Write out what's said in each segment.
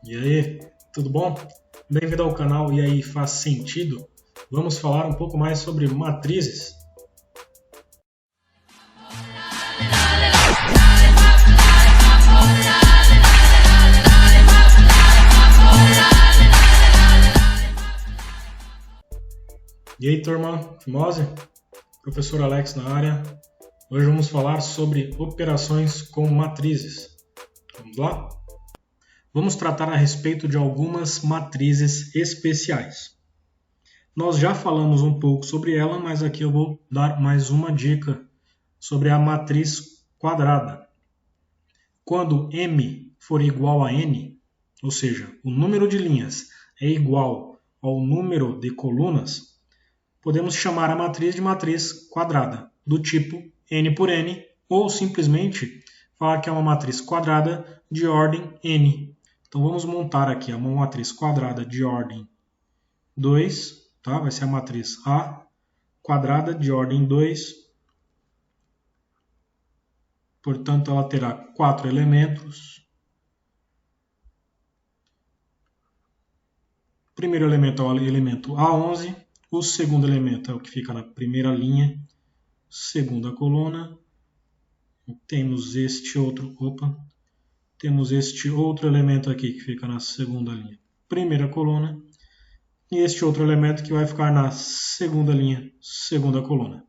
E aí, tudo bom? Bem-vindo ao canal E aí, faz sentido? Vamos falar um pouco mais sobre matrizes. E aí, turma, fimose? Professor Alex na área. Hoje vamos falar sobre operações com matrizes. Vamos lá? Vamos tratar a respeito de algumas matrizes especiais. Nós já falamos um pouco sobre ela, mas aqui eu vou dar mais uma dica sobre a matriz quadrada. Quando M for igual a N, ou seja, o número de linhas é igual ao número de colunas, podemos chamar a matriz de matriz quadrada, do tipo N por N, ou simplesmente falar que é uma matriz quadrada de ordem N. Então vamos montar aqui uma matriz quadrada de ordem 2, tá? Vai ser a matriz A quadrada de ordem 2. Portanto, ela terá 4 elementos. O primeiro elemento é o elemento A11. O segundo elemento é o que fica na primeira linha, segunda coluna. Temos este outro elemento aqui que fica na segunda linha, primeira coluna. E este outro elemento que vai ficar na segunda linha, segunda coluna.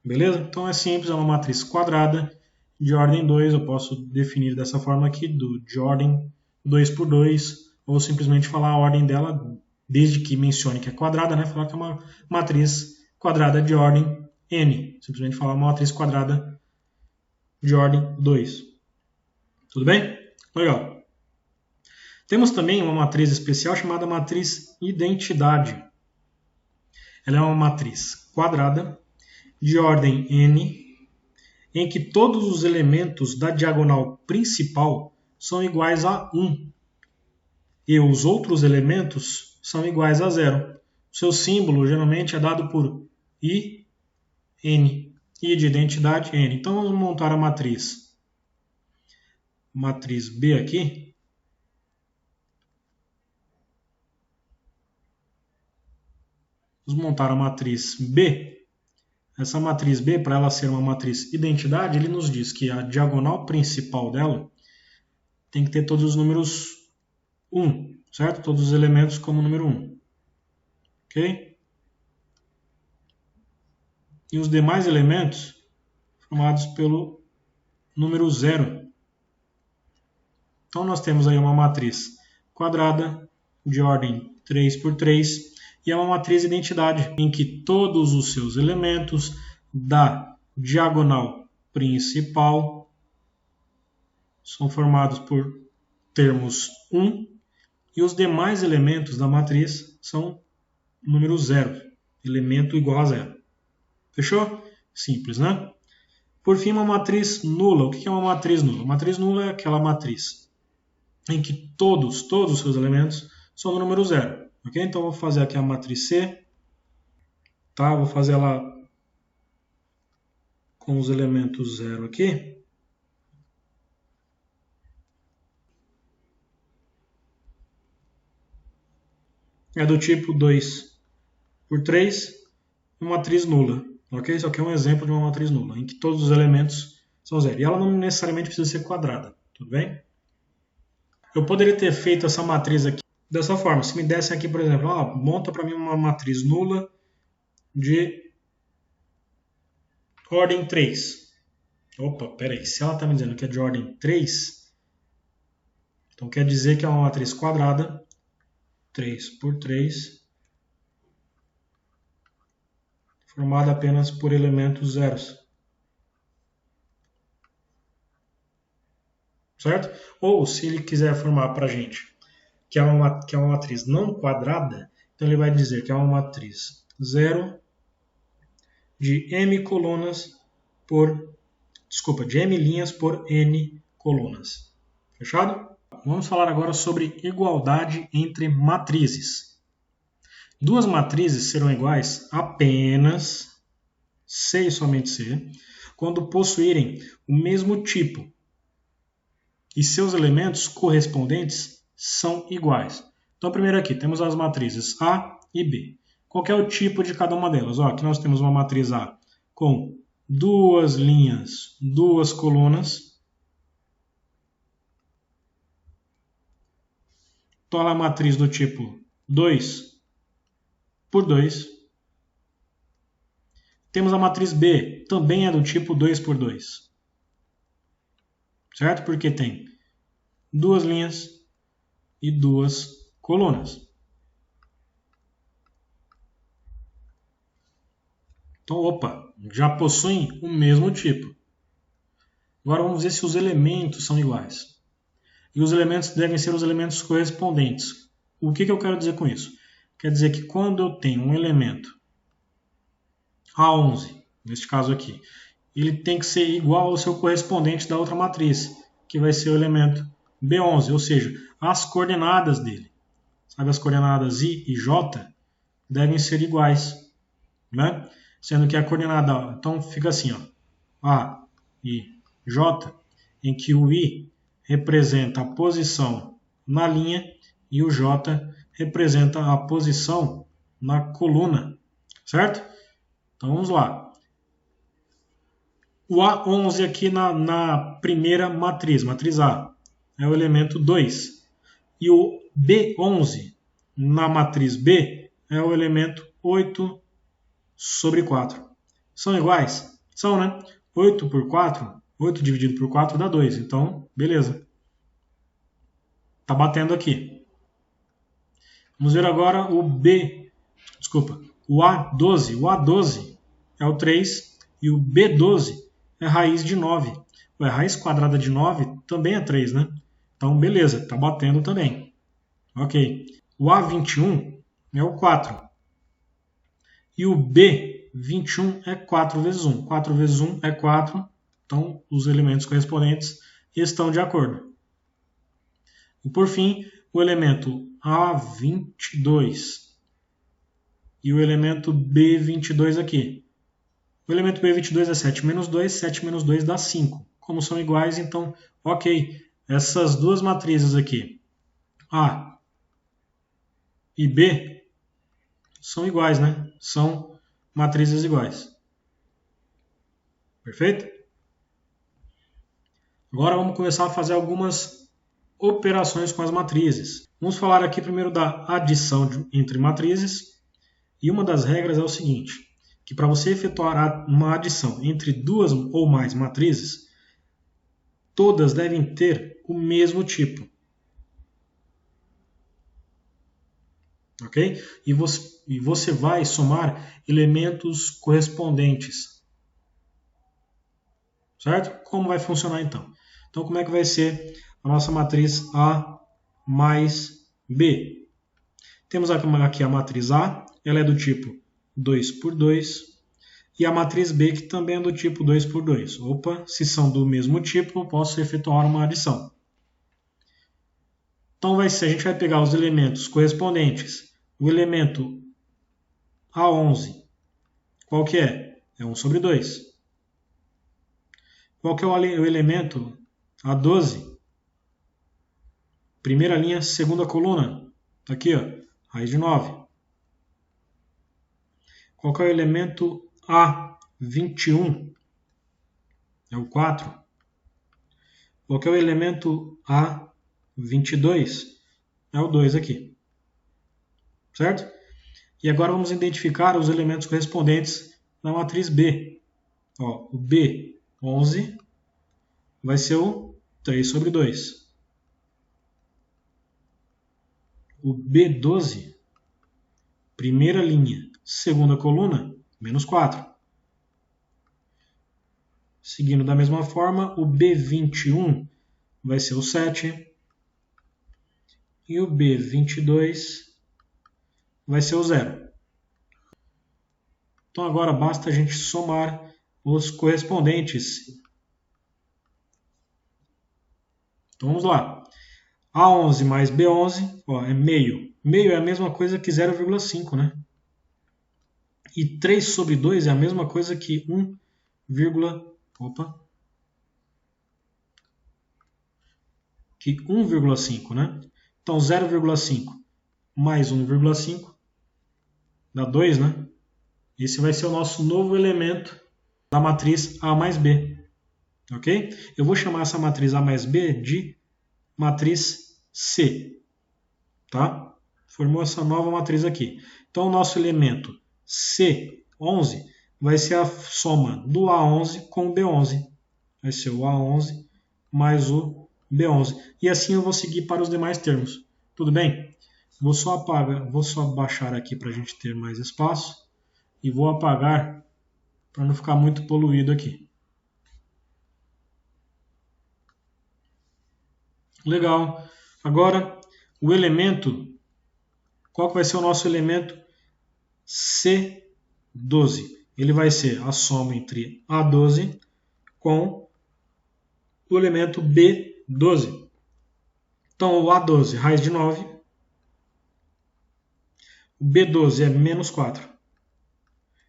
Beleza? Então é simples, é uma matriz quadrada de ordem 2. Eu posso definir dessa forma aqui, de ordem 2 por 2, ou simplesmente falar a ordem dela, desde que mencione que é quadrada, né? Falar que é uma matriz quadrada de ordem n. Simplesmente falar uma matriz quadrada de ordem 2. Tudo bem? Legal. Temos também uma matriz especial chamada matriz identidade. Ela é uma matriz quadrada de ordem n, em que todos os elementos da diagonal principal são iguais a 1 e os outros elementos são iguais a 0. O seu símbolo geralmente é dado por IN, I de identidade N. Então vamos montar a matriz B aqui. Vamos montar a matriz B. Essa matriz B, para ela ser uma matriz identidade, ele nos diz que a diagonal principal dela tem que ter todos os números 1, certo? Todos os elementos como número 1. Ok? E os demais elementos formados pelo número 0. Então nós temos aí uma matriz quadrada de ordem 3 por 3 e é uma matriz identidade em que todos os seus elementos da diagonal principal são formados por termos 1 e os demais elementos da matriz são número 0, elemento igual a 0. Fechou? Simples, né? Por fim, uma matriz nula. O que é uma matriz nula? Uma matriz nula é aquela matriz em que todos os seus elementos são do número 0. Ok? Então, eu vou fazer aqui a matriz C. Tá? Vou fazer ela com os elementos 0 aqui. É do tipo 2 por 3, uma matriz nula. Ok? Isso aqui é um exemplo de uma matriz nula, em que todos os elementos são 0. E ela não necessariamente precisa ser quadrada. Tudo bem? Eu poderia ter feito essa matriz aqui dessa forma. Se me dessem aqui, por exemplo, monta para mim uma matriz nula de ordem 3. Opa, peraí. Se ela está me dizendo que é de ordem 3, então quer dizer que é uma matriz quadrada, 3 por 3, formada apenas por elementos zeros. Certo? Ou, se ele quiser formar para a gente que é uma matriz não quadrada, então ele vai dizer que é uma matriz 0 de m linhas por n colunas. Fechado? Vamos falar agora sobre igualdade entre matrizes. Duas matrizes serão iguais apenas, C e somente C, quando possuírem o mesmo tipo e seus elementos correspondentes são iguais. Então, primeiro aqui, temos as matrizes A e B. Qual que é o tipo de cada uma delas? Ó, aqui nós temos uma matriz A com duas linhas, duas colunas. Então, ela é a matriz do tipo 2 por 2. Temos a matriz B, também é do tipo 2 por 2. Certo? Porque tem duas linhas e duas colunas. Então, opa, já possuem o mesmo tipo. Agora vamos ver se os elementos são iguais. E os elementos devem ser os elementos correspondentes. O que eu quero dizer com isso? Quer dizer que quando eu tenho um elemento A11, neste caso aqui, ele tem que ser igual ao seu correspondente da outra matriz, que vai ser o elemento B11, ou seja, as coordenadas dele. Sabe, as coordenadas I e J devem ser iguais, né? Sendo que a coordenada, então fica assim, ó, A e J, em que o I representa a posição na linha e o J representa a posição na coluna, certo? Então vamos lá. O A11 aqui na primeira matriz, matriz A, é o elemento 2. E o B11 na matriz B é o elemento 8 sobre 4. São iguais? São, né? 8 por 4, 8 dividido por 4 dá 2. Então, beleza. Tá batendo aqui. Vamos ver agora o A12. O A12 é o 3 e o B12 é raiz de 9. A raiz quadrada de 9 também é 3, né? Então, beleza, tá batendo também. Ok. O A21 é o 4. E o B21 é 4 vezes 1. 4 vezes 1 é 4. Então, os elementos correspondentes estão de acordo. E, por fim, o elemento A22 e o elemento B22 aqui. O elemento B22 é 7 menos 2. 7 menos 2 dá 5. Como são iguais, então, ok. Essas duas matrizes aqui, A e B, são iguais, né? São matrizes iguais. Perfeito? Agora vamos começar a fazer algumas operações com as matrizes. Vamos falar aqui primeiro da adição entre matrizes. E uma das regras é o seguinte, que para você efetuar uma adição entre duas ou mais matrizes, todas devem ter o mesmo tipo. Ok? E você vai somar elementos correspondentes. Certo? Como vai funcionar então? Então, como é que vai ser a nossa matriz A mais B? Temos aqui a matriz A, ela é do tipo 2 por 2, e a matriz B, que também é do tipo 2 por 2. Opa, se são do mesmo tipo, eu posso efetuar uma adição. Então, a gente vai pegar os elementos correspondentes. O elemento A11, qual que é? É 1 sobre 2. Qual que é o elemento A12? Primeira linha, segunda coluna. Tá aqui, ó, raiz de 9. Qual que é o elemento A21? É o 4. Qual que é o elemento A22? É o 2 aqui. Certo? E agora vamos identificar os elementos correspondentes na matriz B. Ó, o B11 vai ser o 3 sobre 2. O B12, primeira linha, segunda coluna, menos 4. Seguindo da mesma forma, o B21 vai ser o 7. E o B22 vai ser o 0. Então agora basta a gente somar os correspondentes. Então vamos lá. A11 mais B11, ó, é meio. Meio é a mesma coisa que 0,5, né? E 3 sobre 2 é a mesma coisa que 1,5, né? Então 0,5 mais 1,5 dá 2, né? Esse vai ser o nosso novo elemento da matriz A mais B. Ok? Eu vou chamar essa matriz A mais B de matriz C. Tá? Formou essa nova matriz aqui. Então o nosso elemento C11 vai ser a soma do A11 com o B11. Vai ser o A11 mais o B11. E assim eu vou seguir para os demais termos. Tudo bem? Vou só baixar aqui para a gente ter mais espaço. E vou apagar para não ficar muito poluído aqui. Legal. Agora, o elemento, qual que vai ser o nosso elemento C12? Ele vai ser a soma entre A12 com o elemento B12. Então, o A12, raiz de 9. O B12 é menos 4.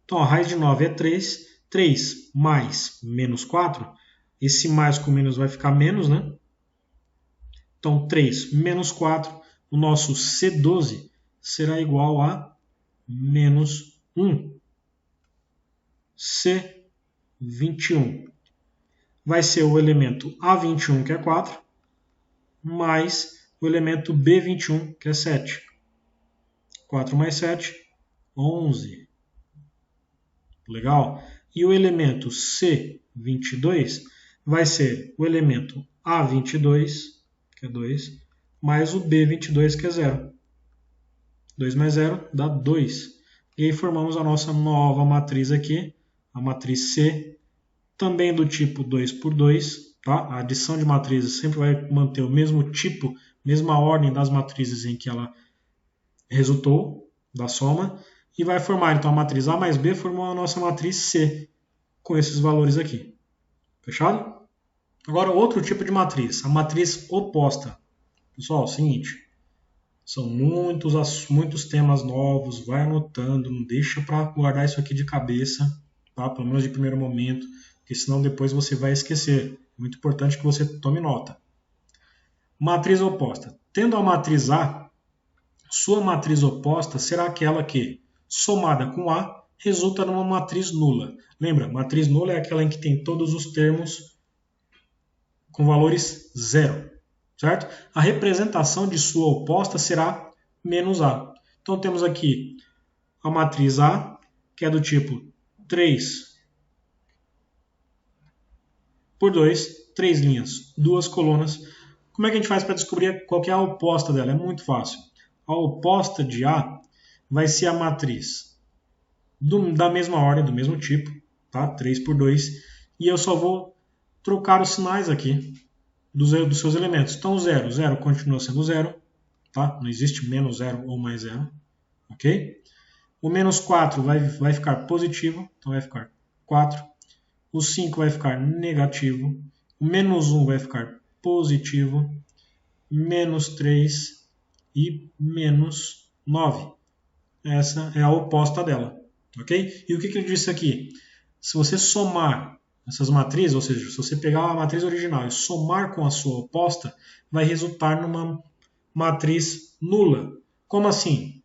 Então, a raiz de 9 é 3. 3 mais menos 4. Esse mais com menos vai ficar menos, né? Então, 3 menos 4. O nosso C12 será igual a menos 1. C21 vai ser o elemento A21, que é 4, mais o elemento B21, que é 7. 4 mais 7, 11. Legal? E o elemento C22 vai ser o elemento A22, que é 2, mais o B22, que é 0. 2 mais 0 dá 2. E aí formamos a nossa nova matriz aqui, a matriz C, também do tipo 2 por 2. Tá? A adição de matrizes sempre vai manter o mesmo tipo, mesma ordem das matrizes em que ela resultou, da soma, e vai formar então a matriz A mais B, formou a nossa matriz C, com esses valores aqui. Fechado? Agora outro tipo de matriz, a matriz oposta. Pessoal, é o seguinte, são muitos temas novos, vai anotando, não deixa para guardar isso aqui de cabeça, tá? Pelo menos de primeiro momento, porque senão depois você vai esquecer. É muito importante que você tome nota. Matriz oposta. Tendo a matriz A, sua matriz oposta será aquela que, somada com A, resulta numa matriz nula. Lembra, matriz nula é aquela em que tem todos os termos com valores zero. Certo? A representação de sua oposta será menos A. Então temos aqui a matriz A, que é do tipo 3 por 2, 3 linhas, 2 colunas. Como é que a gente faz para descobrir qual que é a oposta dela? É muito fácil. A oposta de A vai ser a matriz da mesma ordem, do mesmo tipo, tá? 3 por 2. E eu só vou trocar os sinais aqui dos seus elementos. Então, 0, 0 continua sendo 0, tá? Não existe menos 0 ou mais 0, ok? O menos 4 vai ficar positivo, então vai ficar 4. O 5 vai ficar negativo. O menos 1 vai ficar positivo. Menos 3 e menos 9. Essa é a oposta dela, ok? E o que ele disse aqui? Se você somar essas matrizes, ou seja, se você pegar a matriz original e somar com a sua oposta, vai resultar numa matriz nula. Como assim?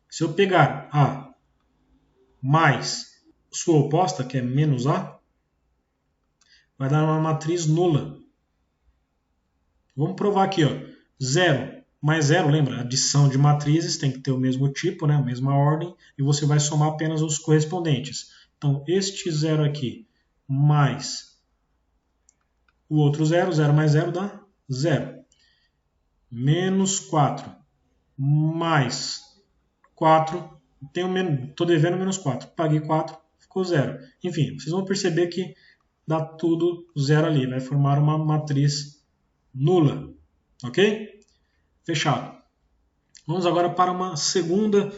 Se eu pegar A mais sua oposta, que é menos A, vai dar uma matriz nula. Vamos provar aqui, ó. 0 mais 0, lembra? Adição de matrizes tem que ter o mesmo tipo, né? A mesma ordem, e você vai somar apenas os correspondentes. Então, este 0 aqui mais o outro 0, 0 mais 0 dá 0. Menos 4 mais 4, estou devendo menos 4. Paguei 4, ficou 0. Enfim, vocês vão perceber que dá tudo 0 ali. Vai formar uma matriz nula. Ok? Fechado. Vamos agora para uma segunda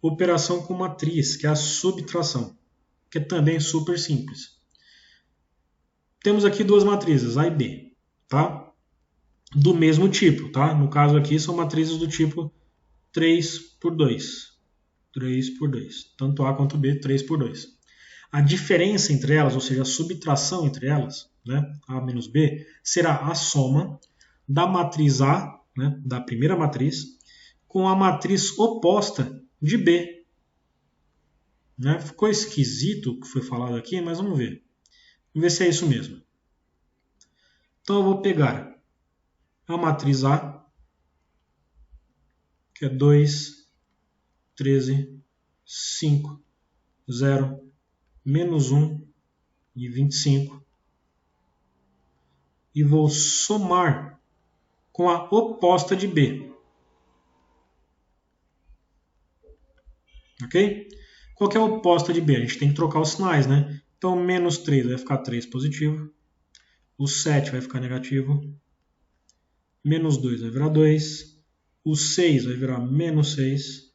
operação com matriz, que é a subtração, que é também super simples. Temos aqui duas matrizes, A e B, tá? Do mesmo tipo, tá? No caso aqui são matrizes do tipo 3 por 2. 3 por 2. Tanto A quanto B, 3 por 2. A diferença entre elas, ou seja, a subtração entre elas, né, A menos B, será a soma da matriz A né, da primeira matriz com a matriz oposta de B. Né? Ficou esquisito o que foi falado aqui, mas vamos ver. Vamos ver se é isso mesmo. Então eu vou pegar a matriz A, que é 2, 13, 5, 0, menos 1 e 25. E vou somar com a oposta de B. Ok? Qual que é a oposta de B? A gente tem que trocar os sinais, né? Então, menos 3 vai ficar 3 positivo. O 7 vai ficar negativo. Menos 2 vai virar 2. O 6 vai virar menos 6.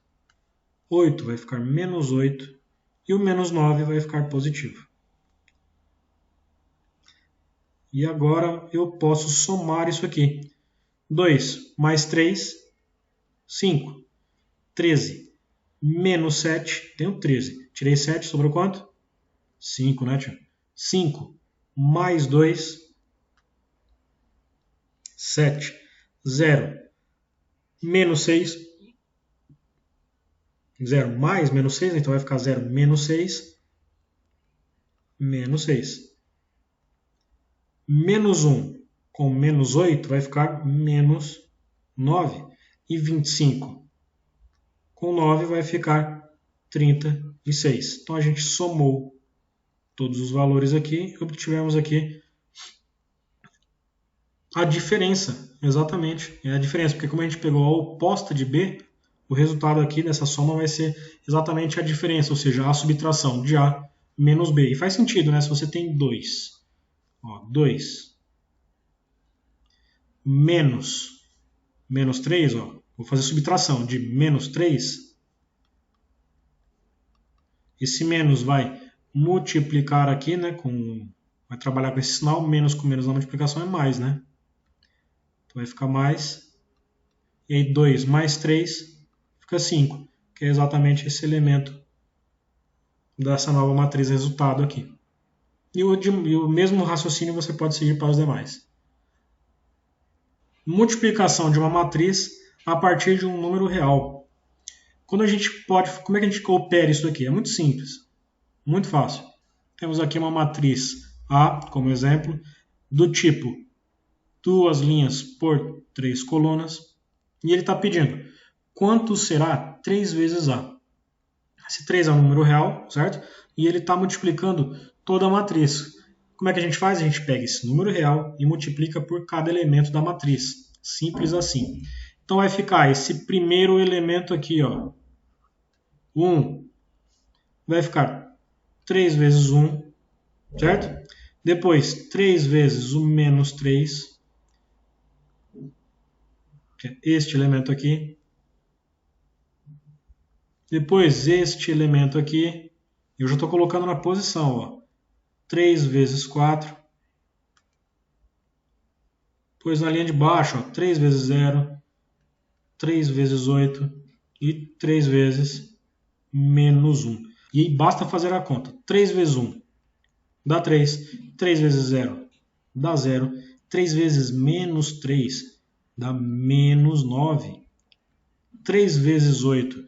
8 vai ficar menos 8. E o menos 9 vai ficar positivo. E agora eu posso somar isso aqui. 2 mais 3, 5. 13 menos 7, tenho 13. Tirei 7, sobrou quanto? 5, né, tio? 5 mais 2, 7. 0 menos 6. 0 mais menos 6, então vai ficar 0 menos 6. Menos 6. Menos 1 com menos 8 vai ficar menos 9. E 25 com 9 vai ficar 36. Então a gente somou todos os valores aqui e obtivemos aqui a diferença. Exatamente, é a diferença, porque como a gente pegou a oposta de B, o resultado aqui dessa soma vai ser exatamente a diferença, ou seja, a subtração de A menos B. E faz sentido, né? Se você tem 2, 2 menos 3, vou fazer subtração de menos 3. Esse menos vai multiplicar aqui, né? Vai trabalhar com esse sinal, menos com menos na multiplicação é mais, né? Então vai ficar mais. E aí 2 mais 3 fica 5, que é exatamente esse elemento dessa nova matriz resultado aqui. E o mesmo raciocínio você pode seguir para os demais. Multiplicação de uma matriz a partir de um número real. Como é que a gente opera isso aqui? É muito simples, muito fácil. Temos aqui uma matriz A, como exemplo, do tipo 2 linhas por 3 colunas, e ele está pedindo quanto será 3 vezes A. Esse 3 é um número real, certo? E ele está multiplicando toda a matriz. Como é que a gente faz? A gente pega esse número real e multiplica por cada elemento da matriz. Simples assim. Então vai ficar esse primeiro elemento aqui, 1. Vai ficar 3 vezes 1, certo? Depois 3 vezes o menos 3, que é este elemento aqui. Depois este elemento aqui, eu já estou colocando na posição, 3 vezes 4. Depois na linha de baixo, 3 vezes 0, 3 vezes 8 e 3 vezes menos 1. E aí basta fazer a conta. 3 vezes 1 dá 3. 3 vezes 0 dá 0. 3 vezes menos 3 dá menos 9. 3 vezes 8,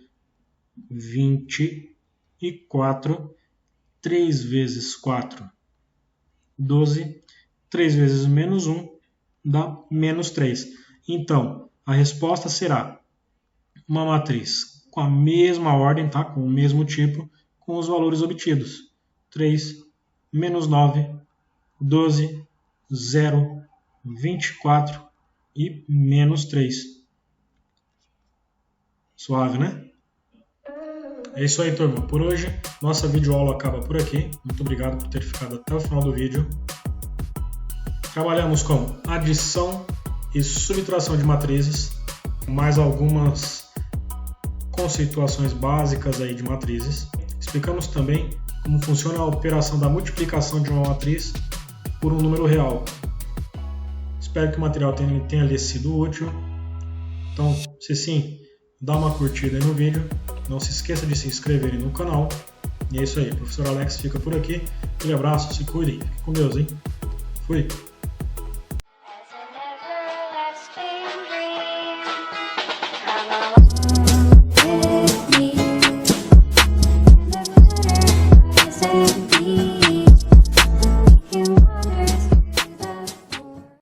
24. 3 vezes 4, 12. 3 vezes menos 1 dá menos 3. Então, a resposta será uma matriz com a mesma ordem, tá? Com o mesmo tipo, com os valores obtidos. 3, menos 9, 12, 0, 24 e menos 3. Suave, né? É isso aí, turma. Por hoje, nossa videoaula acaba por aqui. Muito obrigado por ter ficado até o final do vídeo. Trabalhamos com adição e subtração de matrizes, mais algumas conceituações básicas aí de matrizes. Explicamos também como funciona a operação da multiplicação de uma matriz por um número real. Espero que o material tenha lhe sido útil. Então, se sim, dá uma curtida aí no vídeo. Não se esqueça de se inscrever no canal. E é isso aí, o professor Alex fica por aqui. Um abraço, se cuidem. Fique com Deus, hein? Fui!